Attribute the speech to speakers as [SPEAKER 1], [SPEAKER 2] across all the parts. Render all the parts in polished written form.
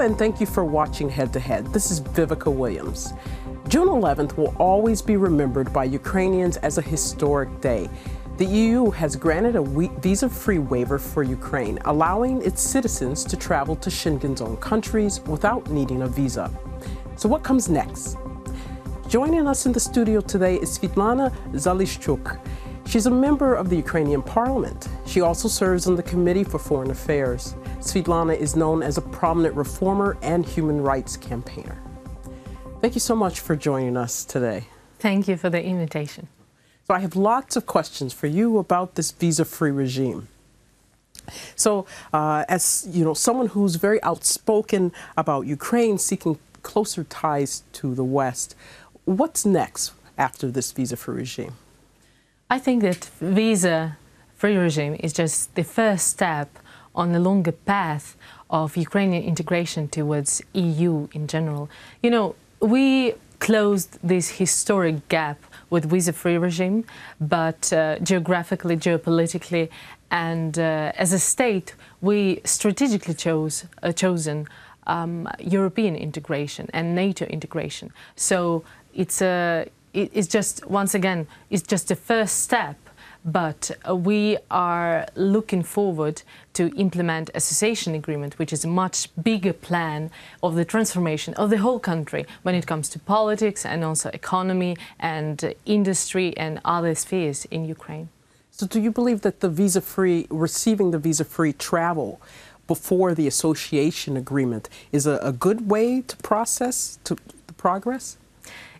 [SPEAKER 1] and thank you for watching Head to Head. This is Vivica Williams. June 11th will always be remembered by Ukrainians as a historic day. The EU has granted a visa-free waiver for Ukraine, allowing its citizens to travel to Schengen zone countries without needing a visa. So what comes next? Joining us in the studio today is Svitlana Zalishchuk. She's a member of the Ukrainian parliament. She also serves on the Committee for Foreign Affairs. Svitlana is known as a prominent reformer and human rights campaigner. Thank you so much for joining us today.
[SPEAKER 2] Thank you for the invitation.
[SPEAKER 1] So I have lots of questions for you about this visa-free regime. So as you know, someone who's very outspoken about Ukraine seeking closer ties to the West, what's next after this visa-free regime?
[SPEAKER 2] I think that visa-free regime is just the first step on a longer path of Ukrainian integration towards EU in general. You know, we closed this historic gap with visa-free regime, but geographically, geopolitically, and as a state, we strategically chosen European integration and NATO integration. So it's just, once again, it's just the first step, but we are looking forward to implement association agreement, which is a much bigger plan of the transformation of the whole country when it comes to politics and also economy and industry and other spheres in Ukraine.
[SPEAKER 1] So do you believe that the visa-free, receiving the visa-free travel before the association agreement is a good way to process the progress?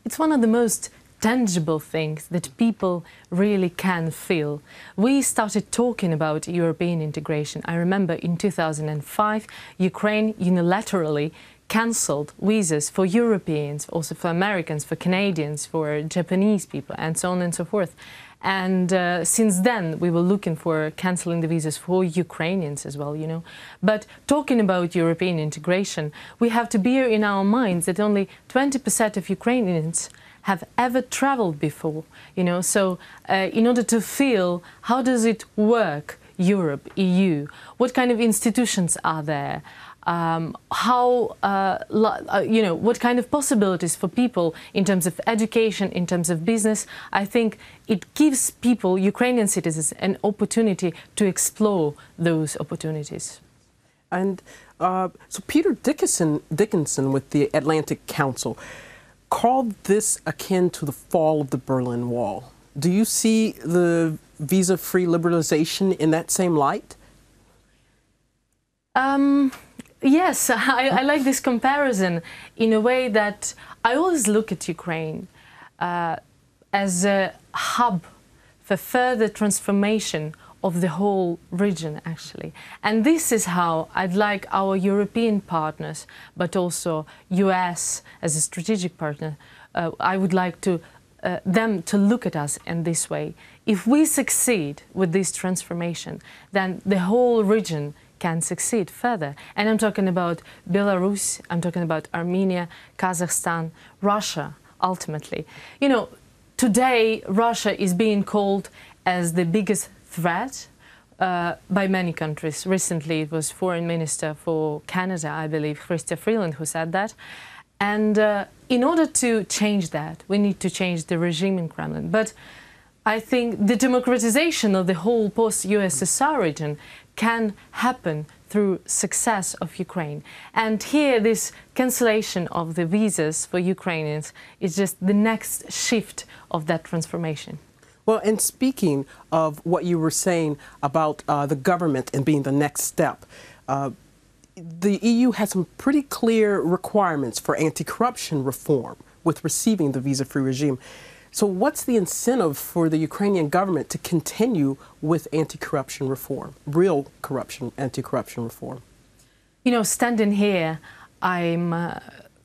[SPEAKER 2] It's one of the most tangible things that people really can feel. We started talking about European integration. I remember in 2005, Ukraine unilaterally cancelled visas for Europeans, also for Americans, for Canadians, for Japanese people, and so on and so forth. And since then, we were looking for cancelling the visas for Ukrainians as well, you know. But talking about European integration, we have to bear in our minds that only 20% of Ukrainians have ever traveled before, you know. So in order to feel how does it work, Europe, EU, what kind of institutions are there, you know, what kind of possibilities for people in terms of education, in terms of business, I think it gives people, Ukrainian citizens, an opportunity to explore those opportunities.
[SPEAKER 1] And so Peter Dickinson with the Atlantic Council called this akin to the fall of the Berlin Wall. Do you see the visa-free liberalization in that same light?
[SPEAKER 2] Yes, I like this comparison in a way that I always look at Ukraine as a hub for further transformation of the whole region, actually. And this is how I'd like our European partners, but also US as a strategic partner, I would like them to look at us in this way. If we succeed with this transformation, then the whole region can succeed further. And I'm talking about Belarus, I'm talking about Armenia, Kazakhstan, Russia, ultimately. You know, today Russia is being called as the biggest threat by many countries. Recently it was Foreign Minister for Canada, I believe, Chrystia Freeland, who said that. And in order to change that, we need to change the regime in Kremlin. But I think the democratization of the whole post-USSR region can happen through success of Ukraine. And here, this cancellation of the visas for Ukrainians is just the next shift of that transformation.
[SPEAKER 1] Well, and speaking of what you were saying about the government and being the next step, the EU has some pretty clear requirements for anti-corruption reform with receiving the visa-free regime. So what's the incentive for the Ukrainian government to continue with anti-corruption reform, real corruption, anti-corruption reform?
[SPEAKER 2] You know, standing here, I'm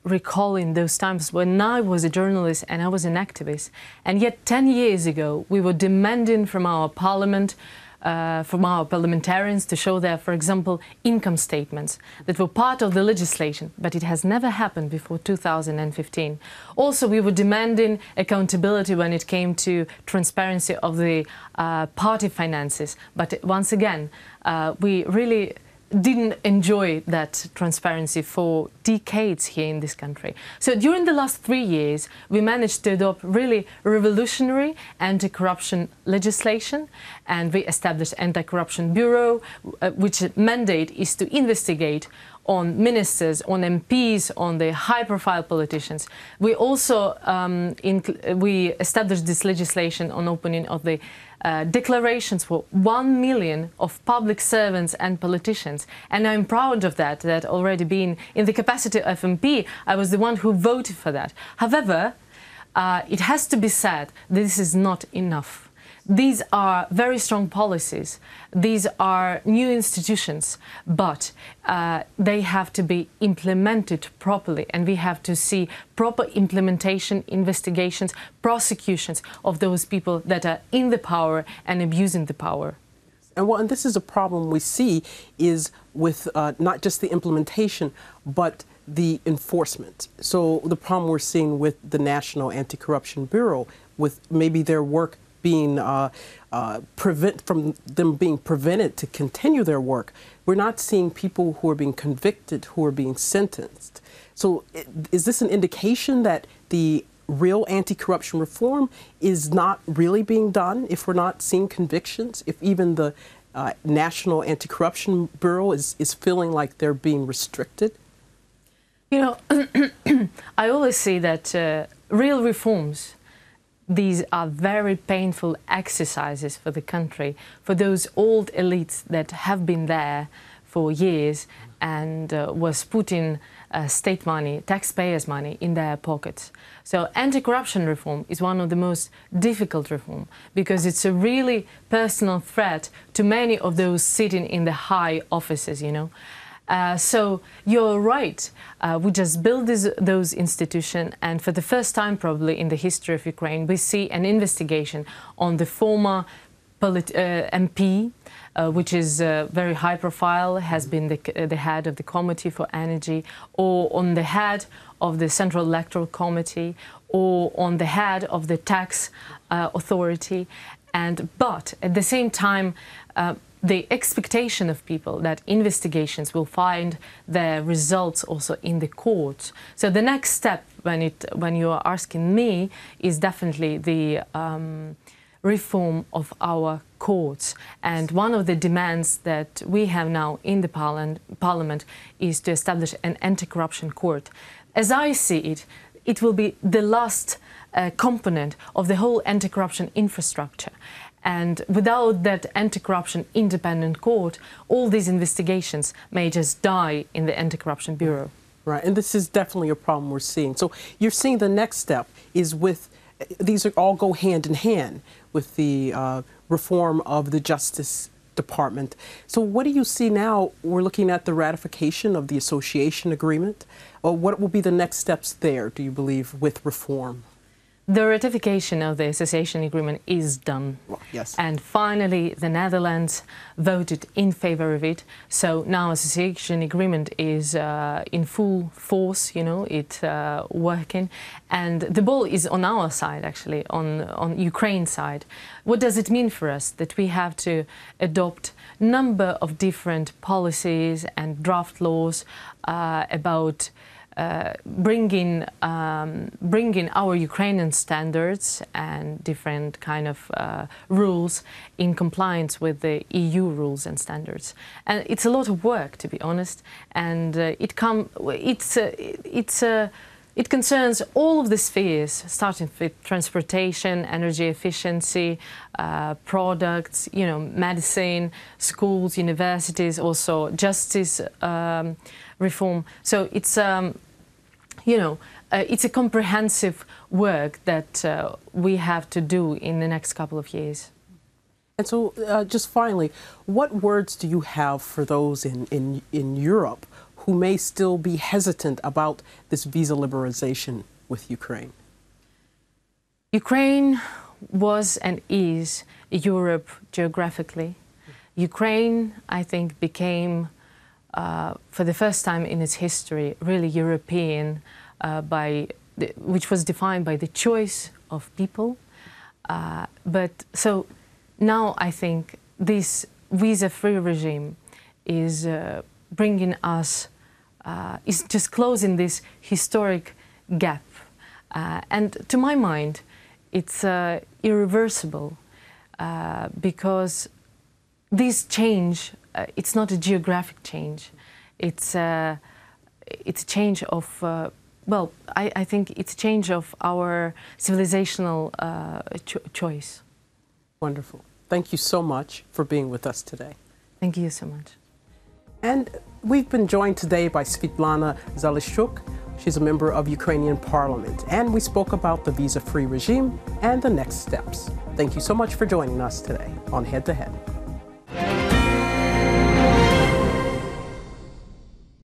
[SPEAKER 2] recalling those times when I was a journalist and I was an activist. And yet 10 years ago, we were demanding from our parliament, from our parliamentarians to show their, for example, income statements that were part of the legislation, but it has never happened before 2015. Also, we were demanding accountability when it came to transparency of the party finances, but once again, we really didn't enjoy that transparency for decades here in this country. So during the last 3 years, we managed to adopt really revolutionary anti-corruption legislation, and we established Anti-Corruption Bureau, which mandate is to investigate on ministers, on MPs, on the high-profile politicians. We also we established this legislation on opening of the declarations for 1 million of public servants and politicians. And I'm proud of that, that already being in the capacity of MP, I was the one who voted for that. However, it has to be said, this is not enough. These are very strong policies. These are new institutions, but they have to be implemented properly, and we have to see proper implementation, investigations, prosecutions of those people that are in the power and abusing the power.
[SPEAKER 1] And this is a problem we see is with not just the implementation, but the enforcement. So the problem we're seeing with the National Anti-Corruption Bureau, with maybe their work being from them being prevented to continue their work, we're not seeing people who are being convicted, who are being sentenced. So is this an indication that the real anti-corruption reform is not really being done if we're not seeing convictions, if even the National Anti-Corruption Bureau is feeling like they're being restricted?
[SPEAKER 2] You know, I always say that real reforms, these are very painful exercises for the country, for those old elites that have been there for years and was putting state money, taxpayers' money in their pockets. So anti-corruption reform is one of the most difficult reform because it's a really personal threat to many of those sitting in the high offices, you know. So you're right, we just built those institutions, and for the first time probably in the history of Ukraine, we see an investigation on the former MP, which is very high profile, has been the head of the Committee for Energy, or on the head of the Central Electoral Committee, or on the head of the Tax Authority. But at the same time, the expectation of people that investigations will find their results also in the courts. So the next step, when you are asking me, is definitely the reform of our courts. And one of the demands that we have now in the Parliament is to establish an anti-corruption court. As I see it, it will be the last component of the whole anti-corruption infrastructure. And without that anti-corruption independent court, all these investigations may just die in the Anti-Corruption Bureau.
[SPEAKER 1] Right, and this is definitely a problem we're seeing. So you're seeing the next step is with, these are all go hand in hand with the reform of the Justice Department. So what do you see now? We're looking at the ratification of the association agreement. What will be the next steps there, do you believe, with reform?
[SPEAKER 2] The ratification of the association agreement is done.
[SPEAKER 1] Well, yes.
[SPEAKER 2] And finally, the Netherlands voted in favor of it. So now association agreement is in full force, you know, it's working. And the ball is on our side, actually, on Ukraine's side. What does it mean for us? That we have to adopt a number of different policies and draft laws about bringing our Ukrainian standards and different kind of rules in compliance with the EU rules and standards. And it's a lot of work, to be honest. And it concerns all of the spheres, starting with transportation, energy efficiency, products, you know, medicine, schools, universities, also justice reform. So it's, you know, it's a comprehensive work that we have to do in the next couple of years.
[SPEAKER 1] And so, just finally, what words do you have for those in Europe who may still be hesitant about this visa liberalization with Ukraine?
[SPEAKER 2] Ukraine was and is Europe geographically. Ukraine, I think, became, for the first time in its history, really European, which was defined by the choice of people. But so now I think this visa-free regime is bringing us, is just closing this historic gap. And to my mind, it's irreversible because this change, it's not a geographic change. It's a change of, well, I think it's a change of our civilizational choice.
[SPEAKER 1] Wonderful. Thank you so much for being with us today.
[SPEAKER 2] Thank you so much.
[SPEAKER 1] And we've been joined today by Svitlana Zalishchuk. She's a member of Ukrainian Parliament, and we spoke about the visa-free regime and the next steps. Thank you so much for joining us today on Head to Head.